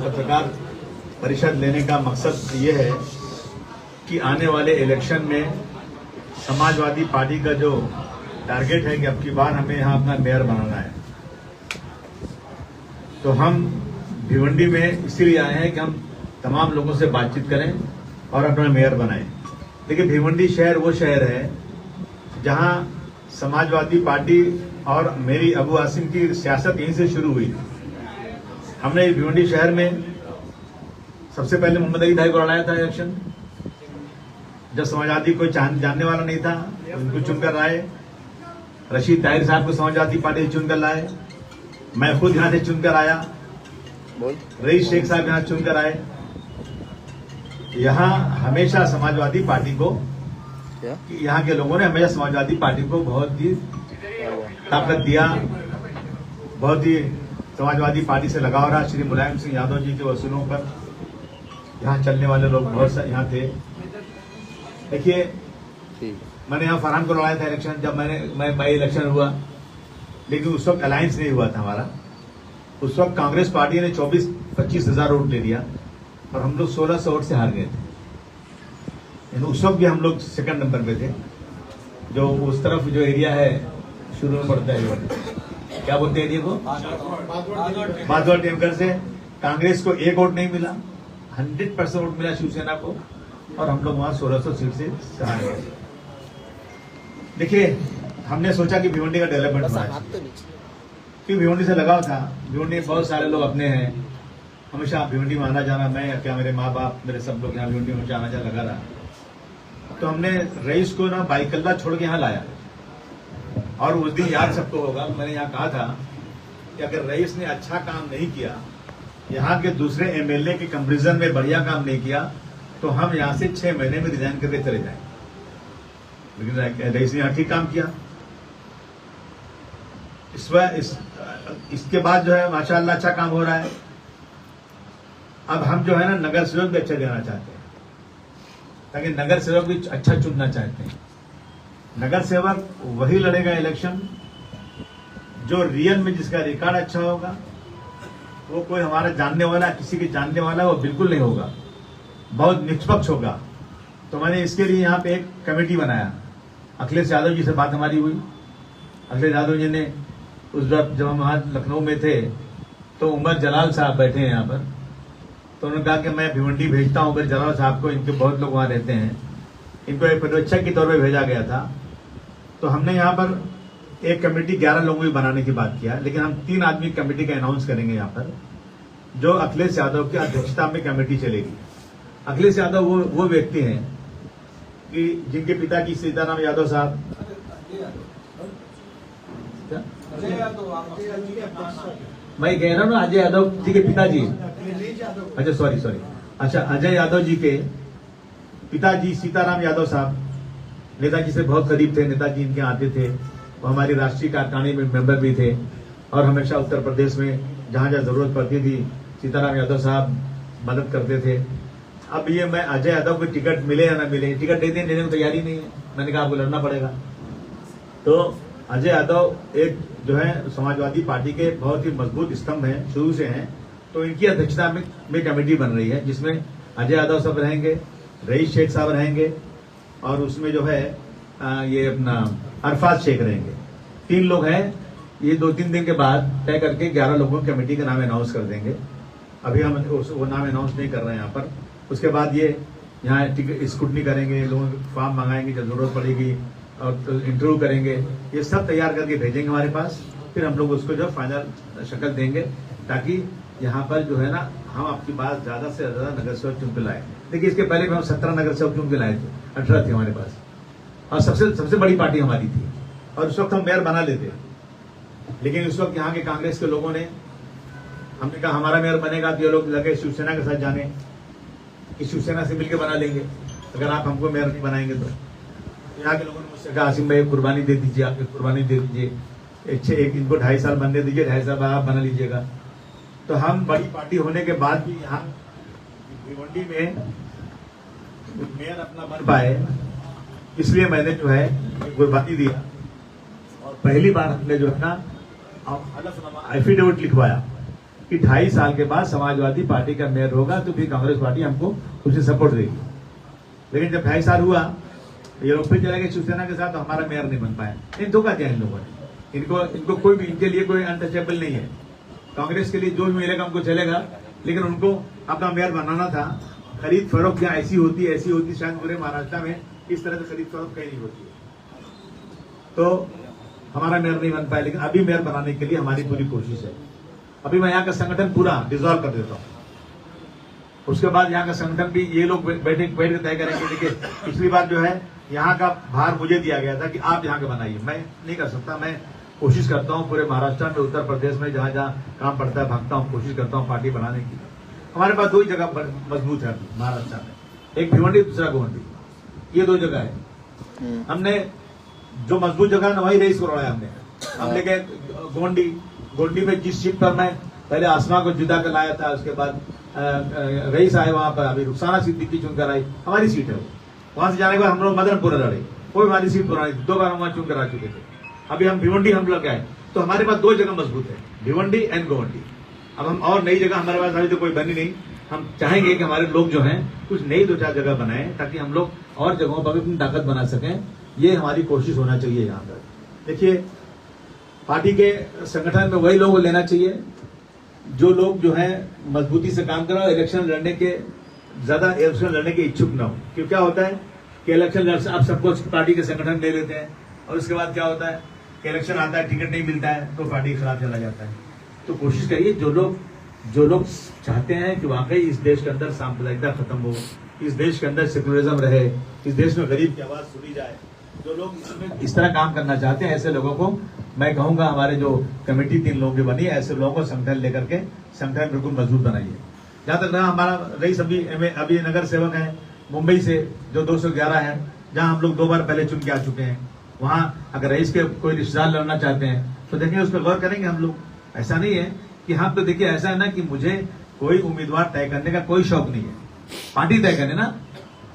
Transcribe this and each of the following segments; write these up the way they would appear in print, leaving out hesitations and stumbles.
पत्रकार परिषद लेने का मकसद ये है कि आने वाले इलेक्शन में समाजवादी पार्टी का जो टारगेट है कि अब की बार हमें यहाँ अपना मेयर बनाना है, तो हम भिवंडी में इसीलिए आए हैं कि हम तमाम लोगों से बातचीत करें और अपना मेयर बनाएं। देखिए, भिवंडी शहर वो शहर है जहां समाजवादी पार्टी और मेरी अबू आसिम की सियासत यहीं से शुरू हुई। हमने भिवंडी शहर में सबसे पहले मोहम्मद अली भाई को लड़ाया था इलेक्शन, जब समाजवादी कोई जानने वाला नहीं था, उनको चुनकर लाए। रशीद ताहिर साहब को समाजवादी पार्टी से चुनकर लाए। मैं खुद यहां से चुनकर आया। रईस शेख साहब यहां चुनकर आए। यहां हमेशा समाजवादी पार्टी को, यहाँ के लोगों ने हमेशा समाजवादी पार्टी को बहुत ही ताकत दिया, बहुत ही समाजवादी पार्टी से लगाव रहा। श्री मुलायम सिंह यादव जी के वसूलों पर यहाँ चलने वाले लोग बहुत सारे यहाँ थे। देखिए, मैंने यहाँ फरहान को लड़ाया था इलेक्शन, जब मैं इलेक्शन हुआ, लेकिन उस वक्त अलायंस नहीं हुआ था हमारा। उस वक्त कांग्रेस पार्टी ने 24-25 हजार वोट ले लिया और हम लोग 1600 वोट से हार गए थे। उस वक्त भी हम लोग सेकंड नंबर पे थे। जो उस तरफ जो एरिया है शुरू में पड़ता है, क्या बोलते हैं एरिया को, बादवाड़ टेमकर से कांग्रेस को 1 वोट नहीं मिला, 100% वोट मिला शिवसेना को, और हम लोग वहां 1600 सीट से हार गए। देखिए, हमने सोचा कि भिवंडी का डेवलपमेंट होना है, क्योंकि भिवंडी से लगाव था। भिवंडी में बहुत सारे लोग अपने हैं, हमेशा भिवंडी में आना जाना, मैं क्या मेरे माँ बाप मेरे सब लोग यहाँ भिवंडी में आना जाना लगा रहा। तो हमने रईस को ना बाइकल्ला छोड़ के यहाँ लाया, और उस दिन याद सबको होगा, मैंने यहाँ कहा था कि अगर रईस ने अच्छा काम नहीं किया, यहाँ के दूसरे एमएलए के कंपैरिजन में बढ़िया काम नहीं किया, तो हम यहाँ से 6 महीने में रिजाइन करके चले जाएं। लेकिन रईस ने यहाँ ठीक काम किया। इसके बाद जो है माशाअल्लाह अच्छा काम हो रहा है। अब हम जो है ना नगर सेवक भी अच्छा देना चाहते हैं, ताकि नगर सेवक भी अच्छा चुनना चाहते हैं। नगर सेवक वही लड़ेगा इलेक्शन जो रियल में जिसका रिकॉर्ड अच्छा होगा। वो कोई हमारा जानने वाला, किसी के जानने वाला वो बिल्कुल नहीं होगा, बहुत निष्पक्ष होगा। तो मैंने इसके लिए यहाँ पे एक कमेटी बनाया। अखिलेश यादव जी से बात हमारी हुई। अखिलेश यादव जी ने उस वक्त जब हम वहां लखनऊ में थे, तो उमर जलाल साहब बैठे हैं यहाँ पर, तो उन्होंने कहा कि मैं भिवंडी भेजता हूँ उमर जलाल साहब को, इनके बहुत लोग वहां रहते हैं, इनको एक पर्यवेक्षक के तौर पर भेजा गया था। तो हमने यहाँ पर एक कमेटी 11 लोगों की बनाने की बात किया, लेकिन हम 3 आदमी कमेटी का अनाउंस करेंगे यहाँ पर, जो अखिलेश यादव की अध्यक्षता में कमेटी चलेगी। अखिलेश यादव वो व्यक्ति हैं कि जिनके पिताजी सीताराम यादव साहब, मैं कह रहा हूँ ना, अजय यादव जी के पिताजी, अच्छा सॉरी, अच्छा अजय यादव जी के पिताजी सीताराम यादव साहब नेताजी से बहुत करीब थे। नेताजी इनके आते थे, वो हमारी राष्ट्रीय कार्यकारिणी में मेंबर भी थे, और हमेशा उत्तर प्रदेश में जहां जहां जरूरत पड़ती थी सीताराम यादव साहब मदद करते थे। अब ये मैं अजय यादव को टिकट मिले या ना मिले, टिकट देने की तैयारी नहीं है। मैंने कहा आपको लड़ना पड़ेगा। तो अजय यादव एक जो है समाजवादी पार्टी के बहुत ही मजबूत स्तंभ हैं, शुरू से हैं। तो इनकी अध्यक्षता में कमेटी बन रही है, जिसमें अजय यादव साहब रहेंगे, रईस शेख साहब रहेंगे, और उसमें जो है ये अपना अरफात शेख रहेंगे। 3 लोग हैं। ये 2-3 दिन के बाद तय करके 11 लोगों की कमेटी का नाम अनाउंस कर देंगे। अभी हम वो नाम अनाउंस नहीं कर रहे हैं यहाँ पर। उसके बाद ये यहाँ स्क्रूटनी करेंगे, लोगों के फॉर्म मंगाएंगे जब जरूरत पड़ेगी, और इंटरव्यू करेंगे। ये सब तैयार करके भेजेंगे हमारे पास, फिर हम लोग उसको जो फाइनल शक्ल देंगे, ताकि यहाँ पर जो है ना हम आपकी बात ज्यादा से ज्यादा नगर सेवक चुन के लाए। देखिए, इसके पहले भी हम 17 नगर सेवक चुन के लाए थे, 18 थे हमारे पास, और सबसे बड़ी पार्टी हमारी थी, और उस वक्त हम मेयर बना लेते। लेकिन उस वक्त यहाँ के कांग्रेस के लोगों ने, हमने कहा हमारा मेयर बनेगा, तो ये लोग लगे शिवसेना के साथ जाने कि शिवसेना से मिलकर बना लेंगे, अगर आप हमको मेयर नहीं बनाएंगे तो। यहाँ के लोगों ने मुझसे कहा आसिम भाई कुर्बानी दे दीजिए, आपकी कुर्बानी दे दीजिए, एक इनको 2.5 साल बनने दीजिए, 2.5 साल बाद आप बना लीजिएगा। तो हम बड़ी पार्टी होने के बाद भी यहाँ भिवंडी में मेयर अपना बन पाए, इसलिए मैंने जो है कुर्बानी दिया। और पहली बार हमने जो है ना हलफनामा एफिडेविट लिखवाया कि 2.5 साल के बाद समाजवादी पार्टी का मेयर होगा तो फिर कांग्रेस पार्टी हमको उसे सपोर्ट देगी। लेकिन जब 2.5 साल हुआ ये लोग फिर चले गए शिवसेना के साथ, तो हमारा मेयर नहीं बन पाया। इन धोखा दिया इन लोगों ने। इनको कोई भी, इनके लिए कोई अनटचेबल नहीं है। कांग्रेस के लिए जो भी मिलेगा उनको चलेगा, लेकिन उनको अपना मेयर बनाना था। खरीद फरोख्त यहाँ ऐसी होती शायद पूरे महाराष्ट्र में इस तरह से खरीद फरोख्त कहीं नहीं होती है। तो हमारा मेयर नहीं बन पाया, लेकिन अभी मेयर बनाने के लिए हमारी पूरी कोशिश है। अभी मैं यहाँ का संगठन पूरा डिसॉल्व कर देता हूँ, उसके बाद यहाँ का संगठन भी ये लोग बैठ के तय करेंगे। देखिए पिछली बार जो है यहाँ का भार मुझे दिया गया था कि आप यहाँ के बनाइए, मैं नहीं कर सकता। मैं कोशिश करता हूँ पूरे महाराष्ट्र में, उत्तर प्रदेश में जहाँ जहाँ काम पड़ता है भागता हूँ, कोशिश करता हूँ पार्टी बनाने की। हमारे पास 2 ही जगह मजबूत है महाराष्ट्र में, एक भिवंडी, दूसरा गोंडी, ये 2 जगह है। हमने जो मजबूत जगह है वही रईस को लड़ाया हम लेके गोंडी में जिस सीट पर मैं पहले आसमा को जिता कर लाया था, उसके बाद रईस आए वहां पर, अभी रुखसाना सिद्दीकी चुनकर आई, हमारी सीट है वो। वहां से जाने के बाद हम लोग मदनपुर लड़े, कोई हमारी सीट पुरानी 2 बार हम वहां चुनकर आ चुके थे। अभी हम भिवंडी हम लोग आए, तो हमारे पास 2 जगह मजबूत है, भिवंडी एंड गोंडी। अब हम और नई जगह हमारे पास अभी तो कोई बनी नहीं। हम चाहेंगे कि हमारे लोग जो हैं कुछ नई 2-4 जगह बनाएं, ताकि हम लोग और जगहों पर भी अपनी ताकत बना सकें। ये हमारी कोशिश होना चाहिए यहाँ पर। देखिए पार्टी के संगठन में वही लोग लेना चाहिए जो लोग जो है मजबूती से काम करें, इलेक्शन लड़ने के इच्छुक न हो। क्यों क्या होता है कि इलेक्शन आप सबको पार्टी के संगठन ले लेते हैं, और उसके बाद क्या होता है कि इलेक्शन आता है, टिकट नहीं मिलता है, तो पार्टी खराब चला जाता है। तो कोशिश करिए जो लोग चाहते हैं कि वाकई इस देश के अंदर सांप्रदायिकता खत्म हो, इस देश के अंदर सेकुलरिज्म रहे, इस देश में गरीब की आवाज सुनी जाए, जो लोग इसमें इस तरह काम करना चाहते हैं, ऐसे लोगों को मैं कहूंगा हमारे जो कमेटी 3 लोगों की बनी है, ऐसे लोगों को संगठन लेकर के संगठन बिल्कुल मजबूत बनाइए। जहां तक रहा हमारा रईस, अभी नगर सेवक है मुंबई से जो 211 है, जहां हम लोग 2 बार पहले चुन के आ चुके हैं। वहां अगर रईस के कोई रिश्तेदार लड़ना चाहते हैं तो देखिए उस पर गौर करेंगे हम लोग। ऐसा नहीं है कि हम तो देखिए ऐसा है ना कि मुझे कोई उम्मीदवार तय करने का कोई शौक नहीं है, पार्टी तय करने ना,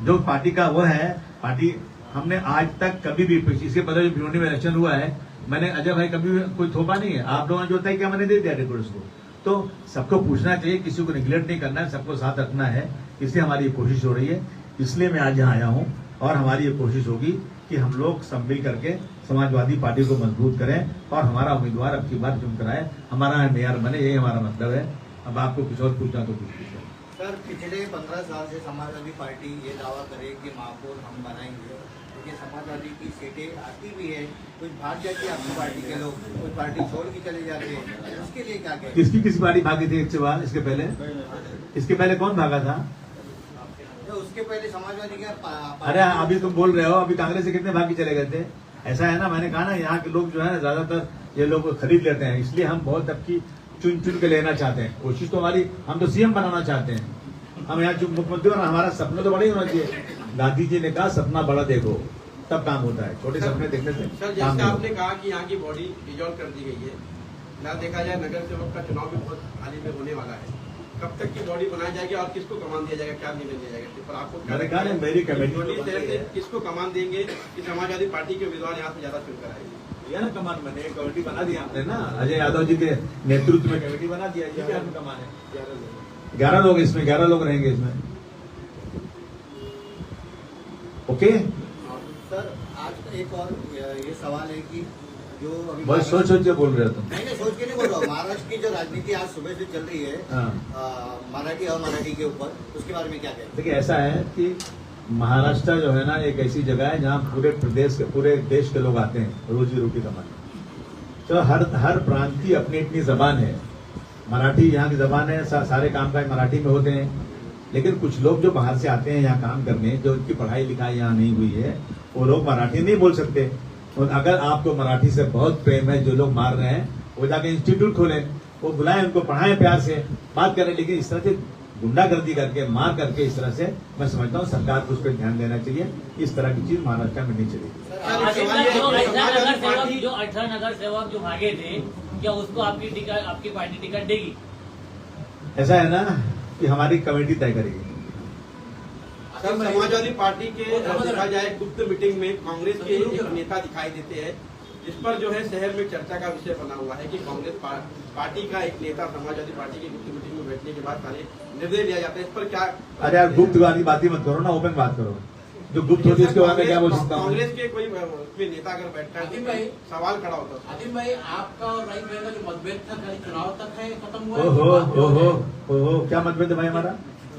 जो पार्टी का वो है पार्टी। हमने आज तक कभी भी, इसके पहले जो भिवंडी में इलेक्शन हुआ है, मैंने अजय भाई कभी कोई थोपा नहीं है। आप लोगों ने जो तय किया मैंने दे दिया रिकॉर्ड्स को। तो सबको पूछना चाहिए, किसी को निगलेक्ट नहीं करना है, सबको साथ रखना है। इसलिए हमारी ये कोशिश हो रही है, इसलिए मैं आज यहाँ आया हूँ। और हमारी ये कोशिश होगी कि हम लोग सब मिल करके समाजवादी पार्टी को मजबूत करें और हमारा उम्मीदवार अब की बार चुन कराए, हमारा मेयर बने, यही हमारा मतलब है। अब आपको कुछ और पूछना तो कुछ पूछो। सर पिछले 15 साल से समाजवादी पार्टी ये दावा करे कि महापौर हम बनाएंगे, क्योंकि समाजवादी की सीटें आती भी है, कुछ भाग जाती है आपकी पार्टी के लोग, कुछ पार्टी छोड़ के चले जाते हैं, उसके लिए क्या कहें? किसकी पार्टी भागी थी एक सवाल? इसके पहले कौन भागा था? तो उसके पहले समाजवादी क्या? अरे अभी तुम बोल रहे हो अभी कांग्रेस से कितने भागी चले गए थे? ऐसा है ना, मैंने कहा ना यहाँ के लोग जो है ज्यादातर ये लोग खरीद लेते हैं, इसलिए हम बहुत अब की चुन के लेना चाहते हैं। कोशिश तो हमारी, हम तो सीएम बनाना चाहते हैं, हम यहाँ मुख्यमंत्री होना, हमारा सपना तो बड़ा ही होना चाहिए। गांधी जी ने कहा सपना बड़ा देखो तब काम होता है, छोटे सपने देखने से सर जैसे आपने कहा कि यहाँ की बॉडी डिजॉल्व कर दी गई है, ना देखा जाए नगर सेवक का चुनाव भी बहुत हाल ही में होने वाला है, कब तक की बॉडी बनाई जाएगी और किसको कमान दिया जाएगा, क्या निर्णय दिया जाएगा? पर आपको मैंने कहा ना मेरी कमेटी किसको कमान देंगे कि समाजवादी पार्टी के उम्मीदवार यहाँ से ज्यादा चुनकर आएंगे? ना कमान मैंने एक कमेटी बना दिया हमने ना, अजय यादव जी के नेतृत्व में कमेटी बना दिया। ये क्या कमान है? 11 लोग इसमें, 11 लोग रहेंगे इसमें। ओके सर आज एक और ये सवाल है कि जो अभी बहुत सोच के बोल रहे हो तुम। नहीं सोच के नहीं बोल रहा हूँ, महाराष्ट्र की जो राजनीति आज सुबह से चल रही है मराठी और मराठी के ऊपर, उसके बारे में क्या कहें? देखिए ऐसा है कि महाराष्ट्र जो है ना एक ऐसी जगह है जहाँ पूरे प्रदेश के, पूरे देश के लोग आते हैं रोजी रोटी कमाने। तो हर प्रांत की अपनी अपनी जबान है। मराठी यहाँ की जबान है, सारे कामकाज मराठी में होते हैं। लेकिन कुछ लोग जो बाहर से आते हैं यहाँ काम करने, जो उनकी पढ़ाई लिखाई यहाँ नहीं हुई है, वो लोग मराठी नहीं बोल सकते। और अगर आपको मराठी से बहुत प्रेम है, जो लोग मार रहे हैं वो जाके इंस्टीट्यूट खोलें, वो बुलाएं, उनको पढ़ाएं, प्यार से बात करें। लेकिन इस तरह से गुंडागर्दी करके, मार करके, इस तरह से मैं समझता हूँ सरकार को उस पर ध्यान देना चाहिए। इस तरह की चीज महाराष्ट्र में नहीं चलेगी। जो 18 नगर सेवक जो भागे थे, क्या उसको आपकी पार्टी टिकट देगी? ऐसा है ना कि हमारी कमेटी तय करेगी। सर समाजवादी पार्टी के देखा जाए गुप्त मीटिंग में कांग्रेस के एक नेता दिखाई देते हैं इस पर जो है शहर में चर्चा का विषय बना हुआ है कि कांग्रेस पार्टी का एक नेता समाजवादी पार्टी की गुप्त मीटिंग में बैठने के बाद सारे निर्णय लिया जाता है। इस पर क्या? अरे यार गुप्त वाली बात ही मत करो ना, ओपन बात करो। जो गुप्त होती है उसके बारे में क्या बोल सकता हूँ? कांग्रेस के कोई उसमें नेता अगर बैठता आदिम है भाई, सवाल खड़ा होता है। आदिम भाई, आपका और राइट भाई का जो मतभेद था खाली चुनाव तक है, खत्म हुआ है? ओहो ओहो ओहो, क्या मतभेद है भाई हमारा?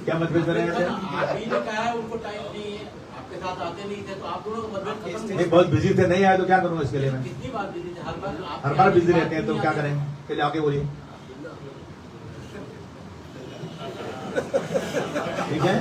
क्या मतभेद कर रहे हैं? आप ही ने कहा है उनको टाइम नहीं है, आपके साथ आते नहीं थे, तो आप दोनों का मतभेद खत्म नहीं, हुआ। बहुत बिजी थे, नहीं आए तो क्या करूँ इसके लिए मैं? कितनी बार बिजी थे? हर बार बिजी रहते हैं तो क्या करें? चलिए आगे बोलिए। ठीक है।